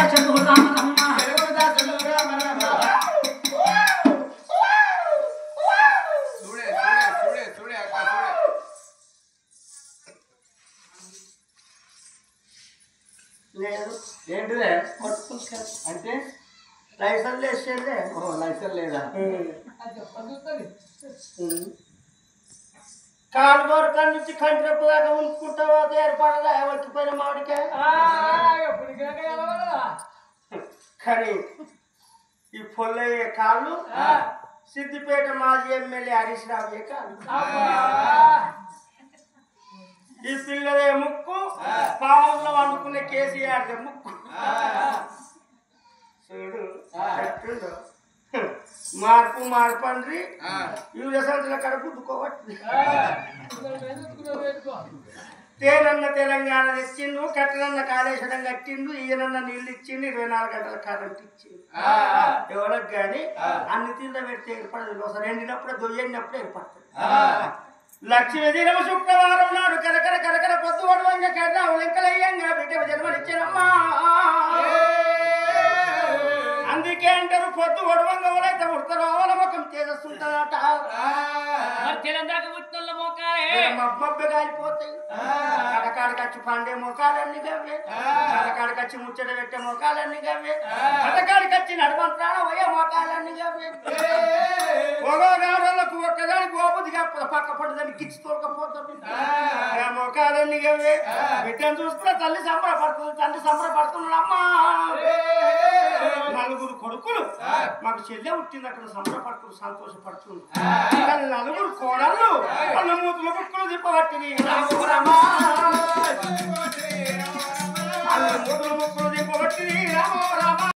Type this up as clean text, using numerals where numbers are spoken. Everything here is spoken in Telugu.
దాసలు రామ లేదు ఏంటిదే అంటే లైసెన్స్ వేసేదే లైసెన్స్ లేదా కాలుగోరు కన్ను నుంచి కంటిరప్పు దాకా ఉంచుకుంటావా ఏర్పడదా వచ్చిపోయిన మామిడికే కానీ ఈ పొల్లయ్యే కాళ్ళు సిద్దిపేట మాజీ ఎమ్మెల్యే హరీష్ రావు కాళ్ళు ఈ పిల్లలే ముక్కు పావుల్లో వండుకునే కేసీఆర్ ముక్కు చూడు మార్పు మార్పండ్రి యూరియా సంచుల కడ గుద్దుకోవట్టు తేనన్న తెలంగాణ తెచ్చిండు కట్టనన్న కాళేశ్వరం కట్టిండు ఈయనన్న నీళ్ళు ఇచ్చిండు 24 గంటల కరెంట్ ఇచ్చిండు ఎవరికి కానీ అన్ని తీళ్ళ పెడితే ఏర్పడదు ఒకసారి ఎండినప్పుడే దొయ్యండినప్పుడే ఏర్పడుతుంది లక్ష్మీ దినమ శుక్రవారం నాడు కరకర కరకర పొద్దు వడవంగా కర్ర లెక్కలయ్యంగా బిడ్డ జన్మనిచ్చినమ్మా అందుకే అంటారు పొద్దు వడవంగా ఎవరైతే ఉడతారో వాళ్ళ ముఖం తేజస్తుంటారట మబ్బ కాలిపోతాయి కడకాడికచ్చి పండే మొఖాలన్నీ గవ్వే కడకాడికచ్చి ముచ్చట పెట్టే మొఖాలన్నీ గవ్వే కడకాడికచ్చి నడమంత్రాలు పోయే మొఖాలన్నీ గవ్వే ఒక్కొక్కళ్ళకు ఒక్కదానికి గోపదిగా పక్క పడ్డదాన్ని కిచ్చి తోలకపోతుంది మొఖాలన్నీ గవ్వే బిడ్డను చూసుకున్న తల్లి సంబరపడుతుంది తండ్రి సంబరపడుతున్నాడమ్మా నలుగురు కొడుకులు మాకు చెల్లె పుట్టింది అక్కడ సంబరపడుతుంది సంతోషపడుతుంది కానీ నలుగురు కోడళ్ళు వాళ్ళ మూతులు బుక్కులు తిప్పబట్టింది మూతులు బుక్కులు